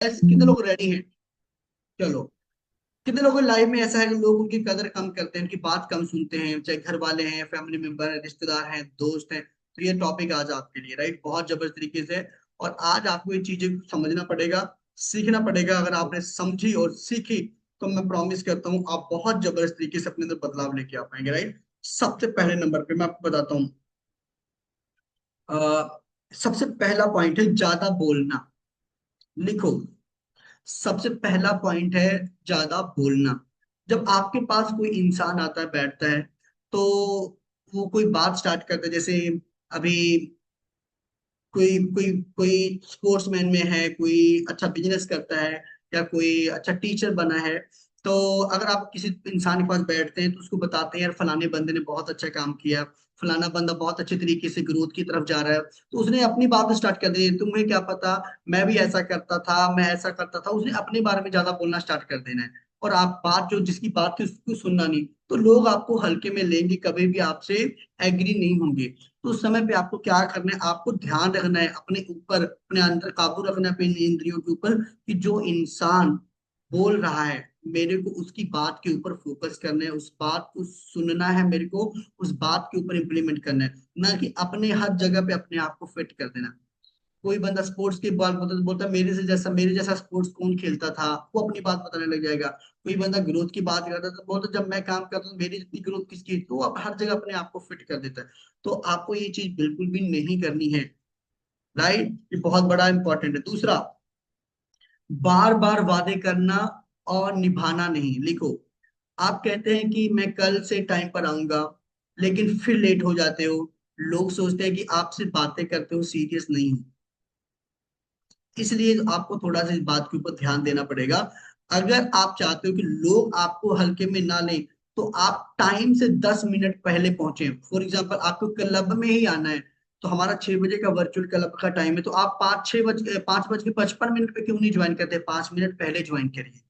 ऐसे कितने लोग रेडी हैं? चलो, कितने लोगों की लाइफ में ऐसा है कि लोग उनकी कदर कम करते हैं, उनकी बात कम सुनते हैं, चाहे घर वाले हैं, फैमिली मेंबर हैं, रिश्तेदार हैं, दोस्त हैं। तो ये टॉपिक आज आपके लिए, राइट, बहुत जबरदस्त तरीके से। और आज आपको ये चीजें समझना पड़ेगा, सीखना पड़ेगा। अगर आपने समझी और सीखी तो मैं प्रॉमिस करता हूँ आप बहुत जबरदस्त तरीके से अपने अंदर बदलाव लेके आ पाएंगे, राइट। सबसे पहले नंबर पे मैं आपको बताता हूँ, सबसे पहला पॉइंट है ज्यादा बोलना। लिखो, सबसे पहला पॉइंट है ज्यादा बोलना। जब आपके पास कोई इंसान आता है, बैठता है, तो वो कोई बात स्टार्ट करता है, जैसे अभी कोई कोई कोई स्पोर्ट्समैन में है, कोई अच्छा बिजनेस करता है, या कोई अच्छा टीचर बना है। तो अगर आप किसी इंसान के पास बैठते हैं तो उसको बताते हैं यार फलाने बंदे ने बहुत अच्छा काम किया, फलाना बंदा बहुत अच्छे तरीके से ग्रोथ की तरफ जा रहा है, तो उसने अपनी बात स्टार्ट कर दी, तुम्हें क्या पता, मैं भी ऐसा करता था, मैं ऐसा करता था। उसने अपने बारे में ज्यादा बोलना स्टार्ट कर देना है, और आप बात जो जिसकी बात थी उसको सुनना नहीं। तो लोग आपको हल्के में लेंगे, कभी भी आपसे एग्री नहीं होंगे। तो उस समय पे आपको क्या करना है, आपको ध्यान रखना है अपने ऊपर, अपने अंदर काबू रखना है अपनी इंद्रियों के ऊपर, कि जो इंसान बोल रहा है मेरे को उसकी बात के ऊपर फोकस करना है, उस बात को सुनना है, मेरे को उस बात के ऊपर इम्प्लीमेंट करना है, ना कि अपने हर जगह पे अपने आप को फिट कर देना। कोई बंदा स्पोर्ट्स की बात बोलता बोलता मेरे जैसा स्पोर्ट्स कौन खेलता था, वो अपनी बात बताने लग जाएगा। कोई बंदा ग्रोथ की बात करता तो बोलता जब मैं काम करता हूँ मेरी जितनी ग्रोथ किसकी, तो वो अब हर जगह अपने आप को फिट कर देता है। तो आपको ये चीज बिल्कुल भी नहीं करनी है, राइट। ये बहुत बड़ा इंपॉर्टेंट है। दूसरा, बार बार वादे करना और निभाना नहीं। लिखो, आप कहते हैं कि मैं कल से टाइम पर आऊंगा, लेकिन फिर लेट हो जाते हो। लोग सोचते हैं कि आपसे बातें करते हो सीरियस नहीं हो। इसलिए आपको थोड़ा सा इस बात के ऊपर ध्यान देना पड़ेगा। अगर आप चाहते हो कि लोग आपको हल्के में ना लें, तो आप टाइम से 10 मिनट पहले पहुंचे। फॉर एग्जाम्पल, आपको क्लब में ही आना है, तो हमारा 6 बजे का वर्चुअल क्लब का टाइम है, तो आप 5:55 पे क्यों नहीं ज्वाइन करते, 5 मिनट पहले ज्वाइन करिए,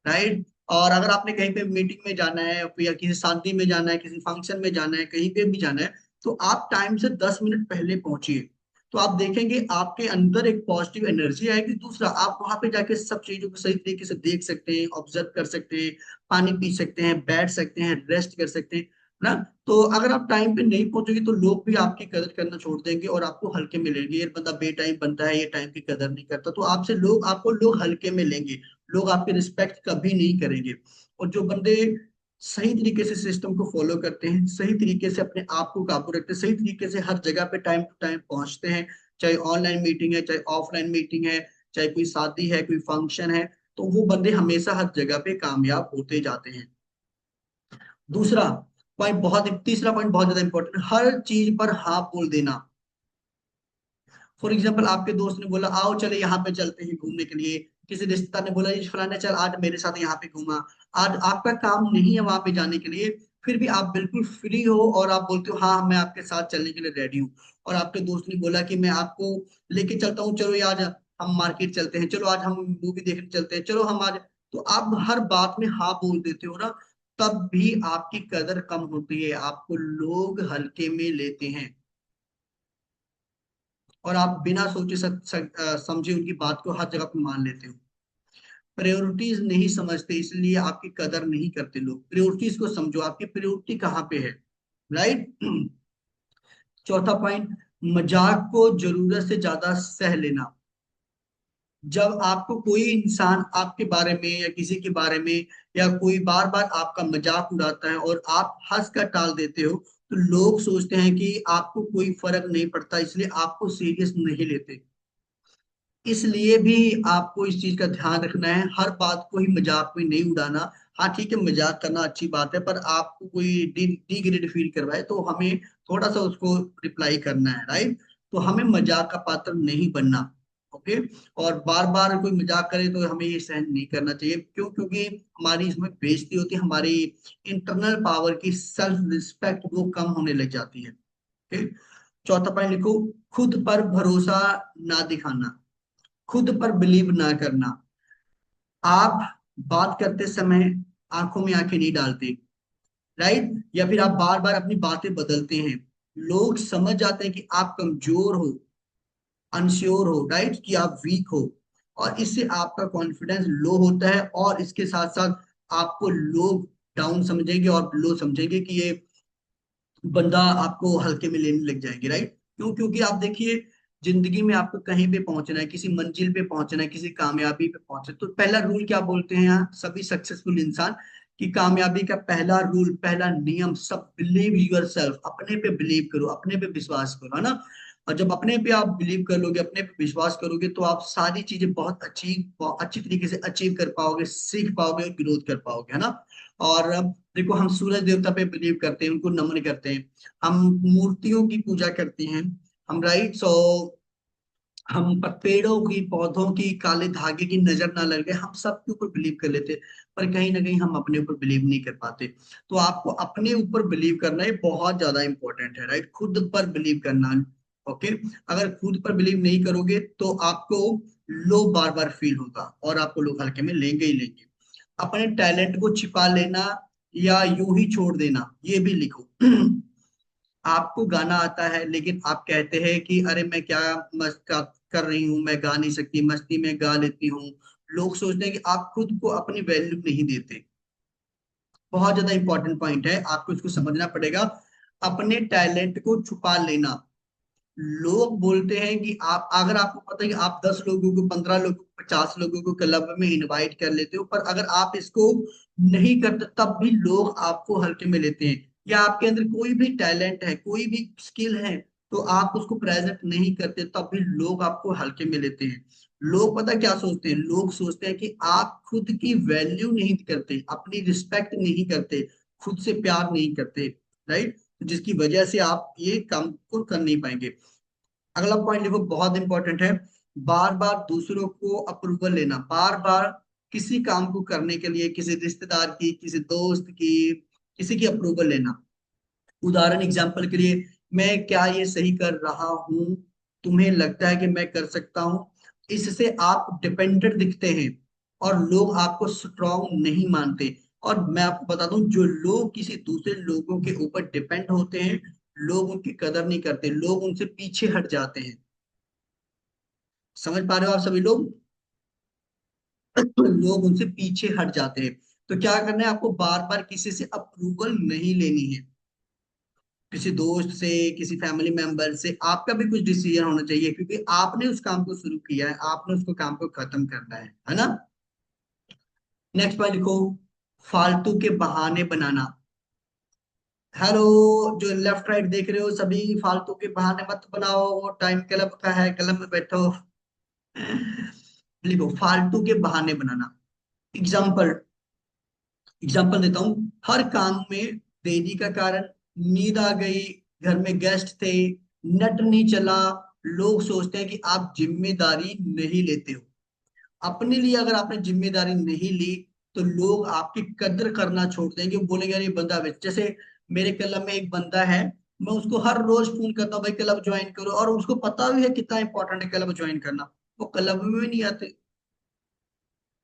राइट। और अगर आपने कहीं पे मीटिंग में जाना है, या किसी शादी में जाना है, किसी फंक्शन में जाना है, कहीं पे भी जाना है, तो आप टाइम से 10 मिनट पहले पहुंचिए। तो आप देखेंगे आपके अंदर एक पॉजिटिव एनर्जी आएगी। दूसरा, आप वहां पे जाके सब चीजों को सही तरीके से देख सकते हैं, ऑब्जर्व कर सकते हैं, पानी पी सकते हैं, बैठ सकते हैं, रेस्ट कर सकते हैं ना। तो अगर आप टाइम पे नहीं पहुंचोगे तो लोग भी आपकी कदर करना छोड़ देंगे और आपको हल्के में लेंगे, ये बंदा बे टाइम बनता है, ये टाइम की कदर नहीं करता, तो आपको लोग हल्के में लेंगे। लोग आपकी रिस्पेक्ट कभी नहीं करेंगे। और जो बंदे सही तरीके से सिस्टम को फॉलो करते हैं, सही तरीके से अपने आप को काबू रखते हैं, सही तरीके से हर जगह पे टाइम टू टाइम पहुंचते हैं, चाहे ऑनलाइन मीटिंग है, चाहे ऑफलाइन मीटिंग है, चाहे कोई शादी है, कोई फंक्शन है, तो वो बंदे हमेशा हर जगह पे कामयाब होते जाते हैं। दूसरा तीसरा पॉइंट बहुत ज्यादा इंपॉर्टेंट, हर चीज पर हाँ बोल देना। फॉर एग्जाम्पल, आपके दोस्त ने बोला आओ चले यहाँ पे चलते हैं घूमने के लिए, किसी रिश्तेदार ने बोला ये फलाना चल आज मेरे साथ यहाँ पे घूमा। आज आपका काम नहीं है वहां पे जाने के लिए, फिर भी आप बिल्कुल फ्री हो और आप बोलते हो हाँ मैं आपके साथ चलने के लिए रेडी हूँ। और आपके दोस्त ने बोला कि मैं आपको लेके चलता हूँ, चलो ये आज हम मार्केट चलते हैं, चलो आज हम मूवी देखने चलते हैं, चलो हम आज। तो आप हर बात में हाँ बोल देते हो ना, तब भी आपकी कदर कम होती है, आपको लोग हल्के में लेते हैं, और आप बिना सोचे समझे उनकी बात को हर जगह पे मान लेते हो। प्रायोरिटीज नहीं समझते, इसलिए आपकी कदर नहीं करते लोग। प्रायोरिटीज को समझो, आपकी प्रायोरिटी कहाँ पे है, राइट। चौथा पॉइंट, मजाक को जरूरत से ज्यादा सह लेना। जब आपको कोई इंसान आपके बारे में या किसी के बारे में, या कोई बार बार आपका मजाक उड़ाता है और आप हंस कर टाल देते हो, तो लोग सोचते हैं कि आपको कोई फर्क नहीं पड़ता, इसलिए आपको सीरियस नहीं लेते। इसलिए भी आपको इस चीज का ध्यान रखना है, हर बात को ही मजाक में नहीं उड़ाना। हाँ ठीक है, मजाक करना अच्छी बात है, पर आपको कोई डिग्रेड फील करवाए तो हमें थोड़ा सा उसको रिप्लाई करना है, राइट। तो हमें मजाक का पात्र नहीं बनना, ओके। और बार बार कोई मजाक करे तो हमें ये सहन नहीं करना चाहिए, क्यों? क्योंकि हमारी इसमें बेइज्जती होती है, हमारी इंटरनल पावर की सेल्फ रिस्पेक्ट वो कम होने लग जाती है, ओके। चौथा पॉइंट लिखो, खुद पर भरोसा ना दिखाना, खुद पर बिलीव ना करना। आप बात करते समय आंखों में आंखें नहीं डालते, राइट, या फिर आप बार बार अपनी बातें बदलते हैं। लोग समझ जाते हैं कि आप कमजोर हो, अनश्योर हो, राइट, कि आप वीक हो। और इससे आपका कॉन्फिडेंस लो होता है, और इसके साथ साथ आपको लोग डाउन समझेंगे और लो समझेंगे कि ये बंदा, आपको हल्के में लेने लग जाएंगे, राइट? क्यों? क्योंकि आप देखिए, जिंदगी में आपको कहीं पे पहुंचना है, किसी मंजिल पे पहुंचना है, किसी कामयाबी पे पहुंचना है, तो पहला रूल क्या बोलते हैं यहाँ सभी सक्सेसफुल इंसान, कि कामयाबी का पहला रूल, पहला नियम, सब बिलीव यूर सेल्फ, अपने पे बिलीव करो, अपने पे विश्वास करो, है ना? और जब अपने पे आप बिलीव कर लोगे, अपने पे विश्वास करोगे, तो आप सारी चीजें बहुत अच्छी तरीके से अचीव कर पाओगे, सीख पाओगे और ग्रोथ कर पाओगे, है ना? और देखो, हम सूरज देवता पे बिलीव करते हैं, उनको नमन करते हैं, हम मूर्तियों की पूजा करते हैं, हम, राइट? सो हम पेड़ों की, पौधों की, काले धागे की नजर ना लगे, हम सब के ऊपर बिलीव कर लेते, पर कहीं ना कहीं हम अपने ऊपर बिलीव नहीं कर पाते। तो आपको अपने ऊपर बिलीव करना ये बहुत ज्यादा इंपॉर्टेंट है, राइट? खुद पर बिलीव करना। ओके, अगर खुद पर बिलीव नहीं करोगे तो आपको लो बार बार फील होगा, और आपको लोग हल्के में लेंगे ही लेंगे। अपने टैलेंट को छिपा लेना या यूं ही छोड़ देना, ये भी लिखो। आपको गाना आता है, लेकिन आप कहते हैं कि अरे मैं क्या कर रही हूँ, मैं गा नहीं सकती, मस्ती में गा लेती हूँ। लोग सोचते हैं कि आप खुद को अपनी वैल्यू नहीं देते। बहुत ज्यादा इंपॉर्टेंट पॉइंट है, आपको इसको समझना पड़ेगा। अपने टैलेंट को छुपा लेना। लोग बोलते हैं कि आप, अगर आपको पता है कि आप 10 लोगों को, 15 लोगों को, 50 लोगों को क्लब में इनवाइट कर लेते हो, पर अगर आप इसको नहीं करते तब भी लोग आपको हल्के में लेते हैं। या आपके अंदर कोई भी टैलेंट है, कोई भी स्किल है, तो आप उसको प्रेजेंट नहीं करते तब भी लोग आपको हल्के में लेते हैं। लोग पता क्या सोचते हैं? लोग सोचते हैं कि आप खुद की वैल्यू नहीं करते, अपनी रिस्पेक्ट नहीं करते, खुद से प्यार नहीं करते, राइट? जिसकी वजह से आप ये काम को कर नहीं पाएंगे। अगला पॉइंट लिखो, बहुत इंपॉर्टेंट है। बार बार दूसरों को अप्रूवल लेना, बार बार किसी काम को करने के लिए किसी रिश्तेदार की, किसी दोस्त की, किसी की अप्रूवल लेना। उदाहरण, एग्जाम्पल के लिए, मैं क्या ये सही कर रहा हूं? तुम्हें लगता है कि मैं कर सकता हूं? इससे आप डिपेंडेंट दिखते हैं, और लोग आपको स्ट्रांग नहीं मानते। और मैं आपको बता दूं, जो लोग किसी दूसरे लोगों के ऊपर डिपेंड होते हैं, लोग उनकी कदर नहीं करते, लोग उनसे पीछे हट जाते हैं। समझ पा रहे हो आप सभी लोग? लोग उनसे पीछे हट जाते हैं। तो क्या करना है आपको? बार बार किसी से अप्रूवल नहीं लेनी है, किसी दोस्त से, किसी फैमिली मेंबर से। आपका भी कुछ डिसीजन होना चाहिए, क्योंकि आपने उस काम को शुरू किया है, आपने उसको काम को खत्म करना है ना? नेक्स्ट पॉइंट लिखो, फालतू के बहाने बनाना। हेलो, जो लेफ्ट राइट देख रहे हो सभी, फालतू के बहाने मत बनाओ, टाइम क्लब का है, क्लब में बैठो। लिखो, फालतू के बहाने बनाना। एग्जाम्पल, एग्जाम्पल देता हूँ। हर काम में देरी का कारण, नींद आ गई, घर में गेस्ट थे, नेट नहीं चला। लोग सोचते हैं कि आप जिम्मेदारी नहीं लेते हो। अपने लिए अगर आपने जिम्मेदारी नहीं ली, तो लोग आपकी कदर करना छोड़ देंगे, वो बोलेंगे अरे ये बंदा बेच। जैसे मेरे क्लब में एक बंदा है, मैं उसको हर रोज फोन करता हूँ, भाई क्लब ज्वाइन करो, और उसको पता भी है कितना इंपॉर्टेंट है क्लब ज्वाइन करना, वो क्लब में भी नहीं आते।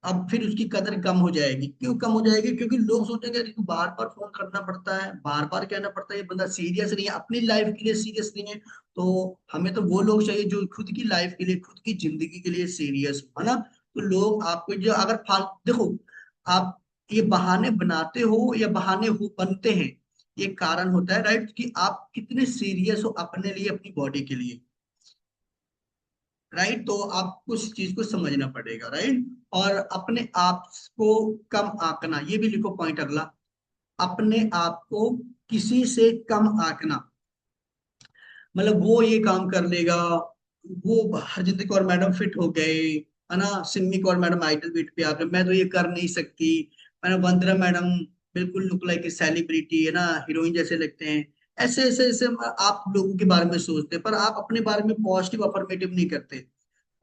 अब फिर उसकी कदर कम हो जाएगी। क्यों कम हो जाएगी? क्योंकि लोग सोचेंगे अरे बार बार फोन करना पड़ता है, बार बार कहना पड़ता है, ये बंदा सीरियस नहीं है, अपनी लाइफ के लिए सीरियस नहीं है। तो हमें तो वो लोग चाहिए जो खुद की लाइफ के लिए, खुद की जिंदगी के लिए सीरियस हो, है ना? तो लोग आपको जो, अगर फाल देखो, आप ये बहाने बनाते हो या बहाने हो बनते हैं, ये कारण होता है, राइट, कि आप कितने सीरियस हो अपने लिए, अपनी बॉडी के लिए, राइट? तो आपको उस चीज को समझना पड़ेगा, राइट? और अपने आप को कम आंकना, ये भी लिखो पॉइंट अगला। अपने आप को किसी से कम आंकना, मतलब वो ये काम कर लेगा, वो हरजित कौर मैडम फिट हो गए, है ना, Simi Kaur madam idol beat पे आ गए, मैं तो ये कर नहीं सकती, मैंने वंदना मैडम बिल्कुल लुक लाइक ए सेलिब्रिटी, है ना, हीरोइन जैसे लगते हैं। ऐसे ऐसे ऐसे आप लोगों के बारे में सोचते हैं, पर आप अपने बारे में पॉजिटिव अफर्मेटिव नहीं करते,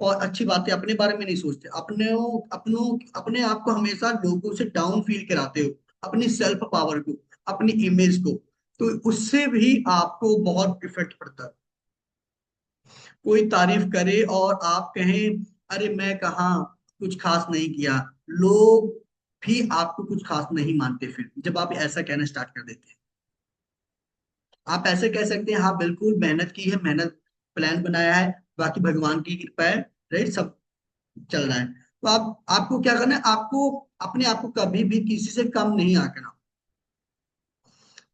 और अच्छी बातें अपने बारे में नहीं सोचते, अपने आप को हमेशा लोगों से डाउन फील कराते हो, अपनी सेल्फ पावर को, अपनी इमेज को। तो उससे भी आपको बहुत इफेक्ट पड़ता है। कोई तारीफ करे और आप कहें अरे मैं कहाँ, कुछ खास नहीं किया, लोग भी आपको कुछ खास नहीं मानते फिर जब आप ऐसा कहना स्टार्ट कर देते हैं। आप ऐसे कह सकते हैं, हाँ बिल्कुल मेहनत की है, मेहनत, प्लान बनाया है, बाकी भगवान की कृपा है, राइट, सब चल रहा है। तो आप आपको क्या करना है, आपको अपने आप को कभी भी किसी से कम नहीं आंकना।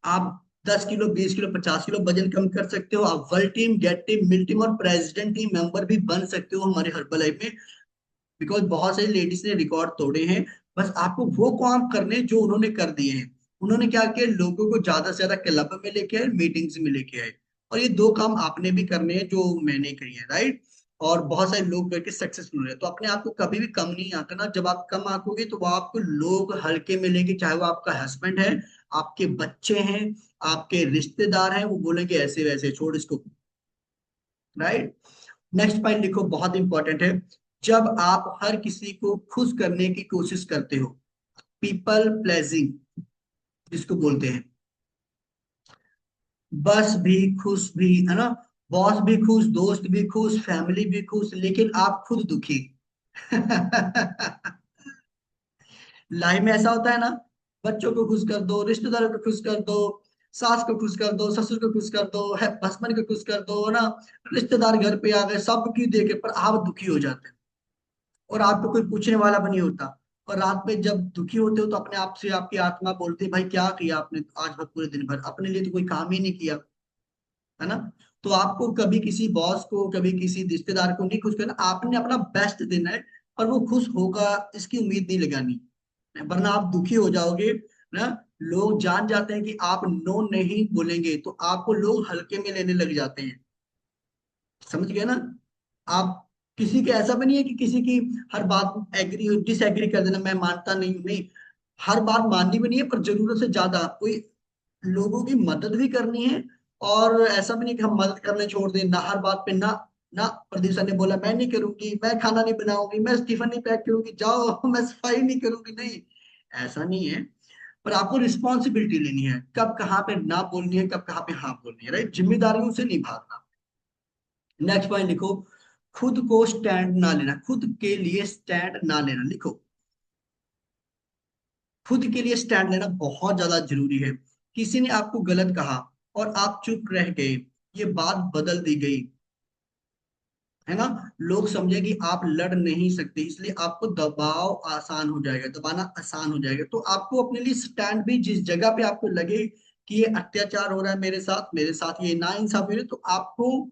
आप 10 किलो, 20 किलो, 50 किलो वजन कम कर सकते हो। आप वर्ल्ड टीम, गेट टीम, मिल टीम और प्रेसिडेंट टीम मेंबर भी बन सकते हो हमारे हर्बल लाइफ में। बिकॉज बहुत सारी लेडीज ने रिकॉर्ड तोड़े हैं। बस आपको वो काम करने जो उन्होंने कर दिए हैं। उन्होंने क्या किया, लोगों को ज्यादा से ज्यादा क्लब में लेके आए, मीटिंग्स में लेके आए। और ये दो काम आपने भी करने हैं जो मैंने किए हैं, राइट। और बहुत सारे लोग करके सक्सेसफुल हुए हैं। तो अपने आप को कभी भी कम नहीं आंकना। जब आप कम आंकोगे तो वो आपको लोग हल्के में लेंगे, चाहे वो आपका हस्बैंड है, आपके बच्चे हैं, आपके रिश्तेदार हैं, वो बोलेंगे ऐसे वैसे छोड़ इसको, राइट। नेक्स्ट पॉइंट लिखो, बहुत इंपॉर्टेंट है। जब आप हर किसी को खुश करने की कोशिश करते हो, पीपल प्लेजिंग जिसको बोलते हैं, बस भी खुश भी, है ना, बॉस भी खुश, दोस्त भी खुश, फैमिली भी खुश, लेकिन आप खुद दुखी। लाइफ में ऐसा होता है ना, बच्चों को खुश कर दो, रिश्तेदारों को खुश कर दो, सास को खुश कर दो, ससुर को खुश कर दो, हस्बैंड को खुश कर दो, है ना, रिश्तेदार घर पे आ गए, सब की देखे पर आप दुखी हो जाते हैं। और आपको कोई पूछने वाला भी नहीं होता। और रात में जब दुखी होते हो तो अपने आप से आपकी आत्मा बोलती है, भाई क्या किया आपने आज भर, पूरे दिन भर अपने लिए तो कोई काम ही नहीं किया, है ना। तो आपको कभी किसी बॉस को, कभी किसी रिश्तेदार को नहीं खुश करना, आपने अपना बेस्ट देना है। और वो खुश होगा इसकी उम्मीद नहीं लगानी, वरना आप दुखी हो जाओगे ना। लोग जान जाते हैं कि आप नो नहीं बोलेंगे तो आपको लोग हल्के में लेने लग जाते हैं। समझ गए ना आप। किसी के ऐसा भी नहीं है कि किसी की हर बात एग्री डिसएग्री कर देना, मैं मानता नहीं हूं, नहीं। हर बात माननी भी नहीं है, पर जरूरत से ज्यादा कोई लोगों की मदद भी करनी है। और ऐसा भी नहीं कि हम मदद करने छोड़ दें ना, हर बात पे ना। ना, प्रदीप सर ने बोला मैं नहीं करूंगी, मैं खाना नहीं बनाऊंगी, मैं टिफिन नहीं पैक करूंगी, जाओ मैं सफाई नहीं करूंगी, नहीं। ऐसा नहीं है। पर आपको रिस्पॉन्सिबिलिटी लेनी है, कब कहाँ पे ना बोलनी है, कब कहाँ पे हाँ बोलनी है, राइट। जिम्मेदारियों से नहीं भागना। नेक्स्ट पॉइंट लिखो, खुद को स्टैंड ना लेना, खुद के लिए स्टैंड ना लेना, लिखो। खुद के लिए स्टैंड लेना बहुत ज्यादा जरूरी है। किसी ने आपको गलत कहा और आप चुप रह गए, ये बात बदल दी गई, है ना। लोग समझे कि आप लड़ नहीं सकते, इसलिए आपको दबाव आसान हो जाएगा, दबाना आसान हो जाएगा। तो आपको अपने लिए स्टैंड भी, जिस जगह पे आपको लगे कि ये अत्याचार हो रहा है मेरे साथ ये नाइंसाफी हो रही है, तो आपको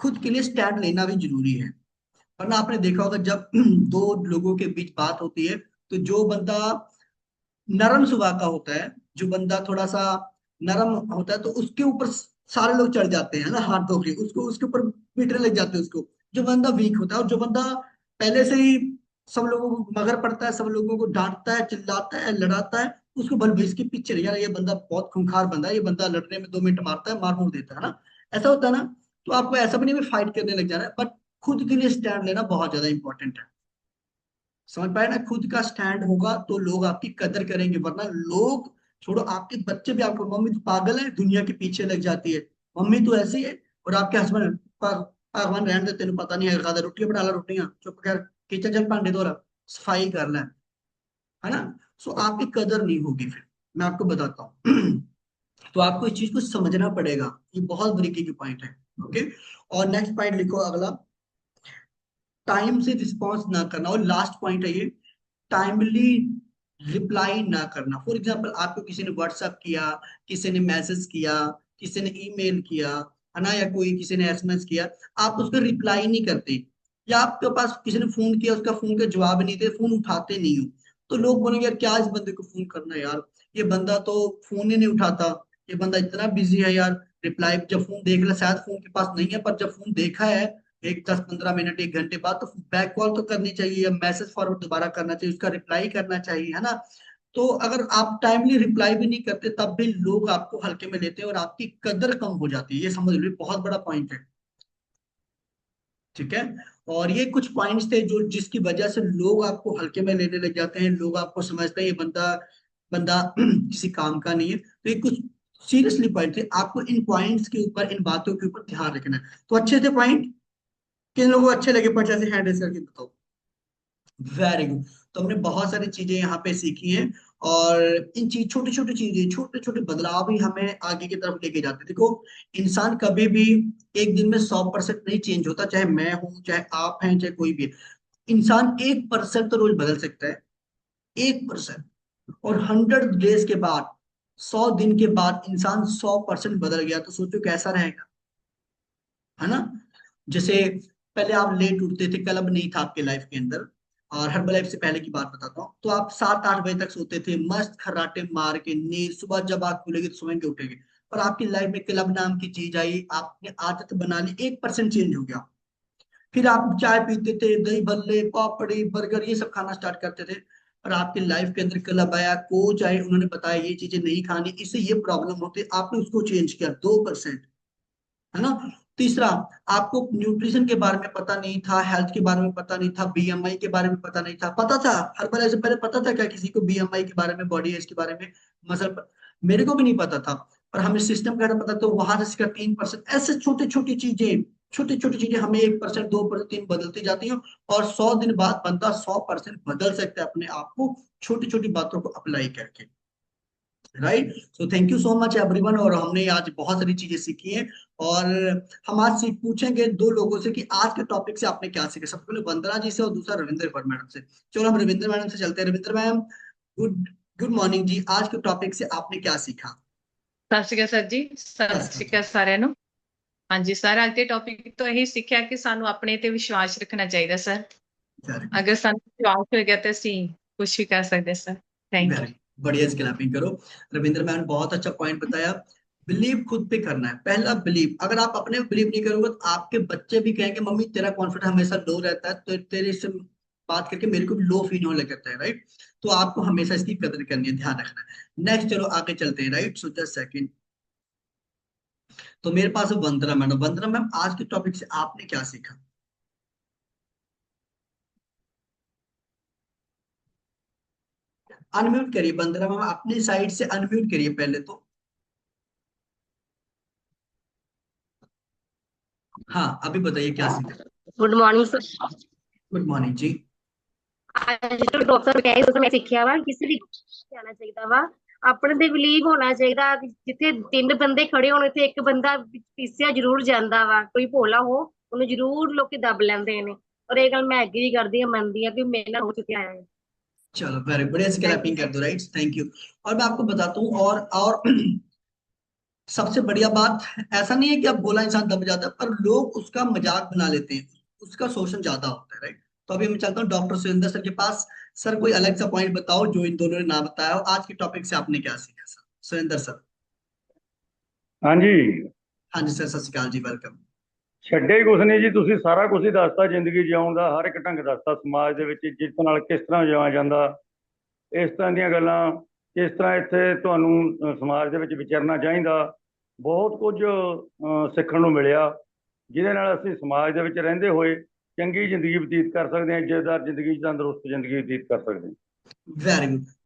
खुद के लिए स्टैंड लेना भी जरूरी है। वरना आपने देखा होगा जब दो लोगों के बीच बात होती है, तो जो बंदा नरम स्वभाव का होता है, जो बंदा थोड़ा सा नरम होता है, तो उसके ऊपर सारे लोग चढ़ जाते हैं ना, हाथ धो के उसको, उसके ऊपर पीटने लग जाते हैं उसको। जो बंदा वीक होता है और जो बंदा पहले से ही सब लोगों को मगर पड़ता है, सब लोगों को डांटता है, चिल्लाता है, लड़ाता है, उसको बल भेज के पीछे रह यार, ये बंदा बहुत खूंखार बंदा है, ये बंदा लड़ने में 2 मिनट मारता है, मार मुड़ देता है ना। ऐसा होता है ना। तो आपको ऐसा भी नहीं फाइट करने लग जाना है, बट खुद के लिए स्टैंड लेना बहुत ज्यादा इंपॉर्टेंट है। समझ पाए ना, खुद का स्टैंड होगा तो लोग आपकी कदर करेंगे, वरना लोग, छोड़ो आपके बच्चे भी आपको, मम्मी तो पागल है, दुनिया के पीछे लग जाती है, मम्मी तो ऐसी है। और आपके हस्बैंड, भगवान रहने दे, तेन पता नहीं है, खादा रोटियां बना ला, रोटियां चुप कर, किचन चल भांडे धो रहा, सफाई कर ले, है ना। सो आपकी कदर नहीं होगी फिर। मैं आपको बताता हूँ। तो आपको इस चीज को समझना पड़ेगा, ये बहुत बरीकी की पॉइंट है। ओके। और नेक्स्ट पॉइंट लिखो अगला, टाइम से रिस्पॉन्स ना करना। और लास्ट पॉइंट है ये, टाइमली रिप्लाई ना करना। फॉर एग्जाम्पल आपको किसी ने व्हाट्सएप किया, किसी ने मैसेज किया, किसी ने ईमेल किया, है ना, या कोई किसी ने एसएमएस किया, आप उसका रिप्लाई नहीं करते। या आपके पास किसी ने फोन किया, उसका फोन का जवाब नहीं दे, फोन उठाते नहीं हो, तो लोग बोलेंगे यार क्या इस बंदे को फोन करना है यार, ये बंदा तो फोन ही नहीं उठाता, ये बंदा इतना बिजी है यार। रिप्लाई जब फोन देख ले, शायद फोन के पास नहीं है, पर जब फोन देखा है एक 10-15 मिनट 1 घंटे बाद, तो बैक कॉल तो करनी चाहिए, या मैसेज फॉरवर्ड दोबारा करना चाहिए, उसका रिप्लाई करना चाहिए, है ना। तो अगर आप टाइमली रिप्लाई भी नहीं करते तब भी लोग आपको हल्के में लेते हैं और आपकी कदर कम हो जाती है, ये समझ लो, ये बहुत बड़ा पॉइंट है। ठीक है। और ये कुछ पॉइंट्स थे जो, जिसकी वजह से लोग आपको हल्के में लेने लग जाते हैं, लोग आपको समझते हैं ये बंदा बंदा किसी काम का नहीं है। तो ये कुछ सीरियसली पॉइंट थे, आपको इन पॉइंट्स के ऊपर, इन बातों के ऊपर ध्यान रखना है। तो अच्छे थे पॉइंट, किन लोगों को अच्छे लगे पॉइंट, ऐसे हैंड रेस करके बताओ। Very good. तो हमने बहुत सारी चीजें यहाँ पे सीखी हैं। और इन चीज, छोटी छोटी चीजें, छोटे छोटे बदलाव ही हमें आगे की तरफ लेके जाते हैं। देखो, इंसान कभी भी एक दिन में 100% नहीं चेंज होता, चाहे मैं हूं, चाहे आप हैं, चाहे कोई भी है। इंसान 1% तो रोज बदल सकता है, 1%। और 100 डेज के बाद, 100 दिन के बाद इंसान 100% बदल गया, तो सोचो कैसा रहेगा, है ना। जैसे पहले आप लेट उठते थे, क्लब नहीं था आपके लाइफ के अंदर, और हर्बल लाइफ से पहले की बात बताता हूँ, तो आप 7-8 बजे तक सोते थे, मस्त खर्राटे मार के नींद, सुबह जब आग खुलेगी तो सोएंगे उठेंगे। पर आपकी लाइफ में क्लब नाम की चीज आई, आपने आदत बना ली, 1% चेंज हो गया। फिर आप चाय पीते थे, दही भल्ले, पापड़ी, बर्गर, ये सब खाना स्टार्ट करते थे। और आपके लाइफ के अंदर क्लब आया, कोच आए, उन्होंने बताया ये चीजें नहीं खानी, इससे ये प्रॉब्लम होती है, आपने उसको चेंज किया 2%, है ना। तीसरा, आपको न्यूट्रिशन के बारे में पता नहीं था, हेल्थ के बारे में पता नहीं था, बीएमआई के बारे में पता नहीं था, पता था हर बार ऐसे पहले पता था क्या किसी को बीएमआई के बारे में, बॉडी एज के बारे में, मसल, मेरे को भी नहीं पता था। पर हमें सिस्टम का पता, तो वहां से इसका 3%, ऐसे छोटी छोटी चीजें, छोटी छोटी चीजें हमें 1%, 2%, 3 बदलती जाती हैं। और 100 दिन बाद बंदा 100% बदल सकता है अपने आप को, छोटी छोटी बातों को अप्लाई करके। Right. So thank you so much everyone, और हमने आज बहुत सारी चीजें सीखी हैं। और हम आज सीख पूछेंगे दो लोगों से कि आज के टॉपिक से आपने क्या सीखा, सबसे पहले वंदना जी से और दूसरा रविंद्र पर मैडम से। चलो हम रविंद्र मैडम से चलते हैं। Ravindra ma'am, good good morning जी, आज के टॉपिक से आपने क्या सीखा। ਸਤਿ ਸ਼੍ਰੀ ਅਕਾਲ ਸਰ ਜੀ। क्या ਸਤਿ सीखा ਸ਼੍ਰੀ जी। ਅਕਾਲ ਸਾਰਿਆਂ ਨੂੰ। ਹਾਂਜੀ ਸਰ, ਅੱਜ ਦੇ ਟੌਪਿਕ ਤੋਂ ਇਹੀ ਸਿੱਖਿਆ ਕਿ ਸਾਨੂੰ ਆਪਣੇ ਤੇ ਵਿਸ਼ਵਾਸ ਰੱਖਣਾ ਚਾਹੀਦਾ ਸਰ। Very good. ਅਗਰ ਸਾਨੂੰ ਵਿਸ਼ਵਾਸ ਹੋ ਗਿਆ ਤਾਂ ਅਸੀਂ ਕੁਝ भी कर सकते हैं सर। Thank very you. बढ़िया, स्क्रैपिंग करो। रविंद्र मैम ने बहुत अच्छा पॉइंट बताया। बिलीव खुद पे करना है, पहला बिलीव। अगर आप अपने बिलीव नहीं करोगे तो आपके बच्चे भी कहेंगे मम्मी तेरा कॉन्फिडेंस हमेशा लो रहता है, तो तेरे से बात करके मेरे को भी लो फील होने लग जाता है, राइट। तो आपको हमेशा इसकी कदर करनी है, ध्यान रखना है। नेक्स्ट, चलो आगे चलते हैं, राइट। So just second. तो मेरे पास है वंदना मैडम। वंदना मैम, आज के टॉपिक से आपने क्या सीखा। अनम्यूट करिए वंदना मैम, अपनी साइड से अनम्यूट करिए पहले तो। हाँ, अभी बताइए क्या सीखा। Good morning sir. Good morning जी। ਅੱਜ ਜੋ ਡਾਕਟਰ ਕਹੇ ਉਸ ਮੈਂ ਸਿੱਖਿਆ ਵਾ ਕਿਸੇ ਦੀ ਜਾਣਾ ਚਾਹੀਦਾ ਵਾ, ਆਪਣੇ ਤੇ ਬਿਲੀਵ ਹੋਣਾ ਚਾਹੀਦਾ। ਜਿੱਥੇ ਤਿੰਨ ਬੰਦੇ ਖੜੇ ਹੋਣ ਤੇ ਇੱਕ ਬੰਦਾ ਪਿੱਛੇ ਜ਼ਰੂਰ ਜਾਂਦਾ ਵਾ, ਕੋਈ ਭੋਲਾ ਹੋ ਉਹਨੂੰ ਜ਼ਰੂਰ ਲੋਕੀ ਦੱਬ ਲੈਂਦੇ ਨੇ। ਔਰ ਇਹ ਗੱਲ ਮੈਂ ਐਗਰੀ ਕਰਦੀ ਹਾਂ, ਮੰਨਦੀ ਹਾਂ ਕਿ ਮੇਰੇ ਨਾਲ ਹੋ ਚੁੱਕਿਆ ਹੈ। चलो वेरी बढ़िया, थैंक यू स्क्रैपिंग कर सर। दो, राइट, थैंक यू। और मैं आपको बताता हूँ, और सबसे बढ़िया बात, ऐसा नहीं है कि अब बोला इंसान दब जाता है, पर लोग उसका मजाक बना लेते हैं, उसका शोषण ज्यादा होता है, राइट। तो अभी मैं चलता हूँ डॉक्टर सुरेंद्र सर के पास। सर, कोई अलग सा पॉइंट बताओ जो इन दोनों ने ना बताया हो, आज के टॉपिक से आपने क्या सीखा सर, सुरेंद्र सर। हाँ जी। हाँ जी सर, सत श्रीकाल जी, वेलकम। ਛੱਡੇ ਹੀ ਕੁਛ ਨਹੀਂ ਜੀ, ਤੁਸੀਂ ਸਾਰਾ ਕੁਝ ਹੀ ਦੱਸਤਾ। ਜ਼ਿੰਦਗੀ ਜਿਉਣ ਦਾ ਹਰ ਇੱਕ ਢੰਗ ਦੱਸਤਾ, ਸਮਾਜ ਦੇ ਵਿੱਚ ਜਿਸ ਨਾਲ ਕਿਸ ਤਰ੍ਹਾਂ ਜਿਉਣਾ ਜਾਂਦਾ, ਇਸ ਤਰ੍ਹਾਂ ਦੀਆਂ ਗੱਲਾਂ, ਕਿਸ ਤਰ੍ਹਾਂ ਇੱਥੇ ਤੁਹਾਨੂੰ ਸਮਾਜ ਦੇ ਵਿੱਚ ਵਿਚਰਨਾ ਚਾਹੀਦਾ। ਬਹੁਤ ਕੁਝ ਸਿੱਖਣ ਨੂੰ ਮਿਲਿਆ, ਜਿਹਦੇ ਨਾਲ ਅਸੀਂ ਸਮਾਜ ਦੇ ਵਿੱਚ ਰਹਿੰਦੇ ਹੋਏ ਚੰਗੀ ਜ਼ਿੰਦਗੀ ਬਤੀਤ ਕਰ ਸਕਦੇ ਹਾਂ, ਇੱਜ਼ਤਦਾਰ ਜ਼ਿੰਦਗੀ, ਤੰਦਰੁਸਤ ਜ਼ਿੰਦਗੀ ਬਤੀਤ ਕਰ ਸਕਦੇ ਹਾਂ। Very good.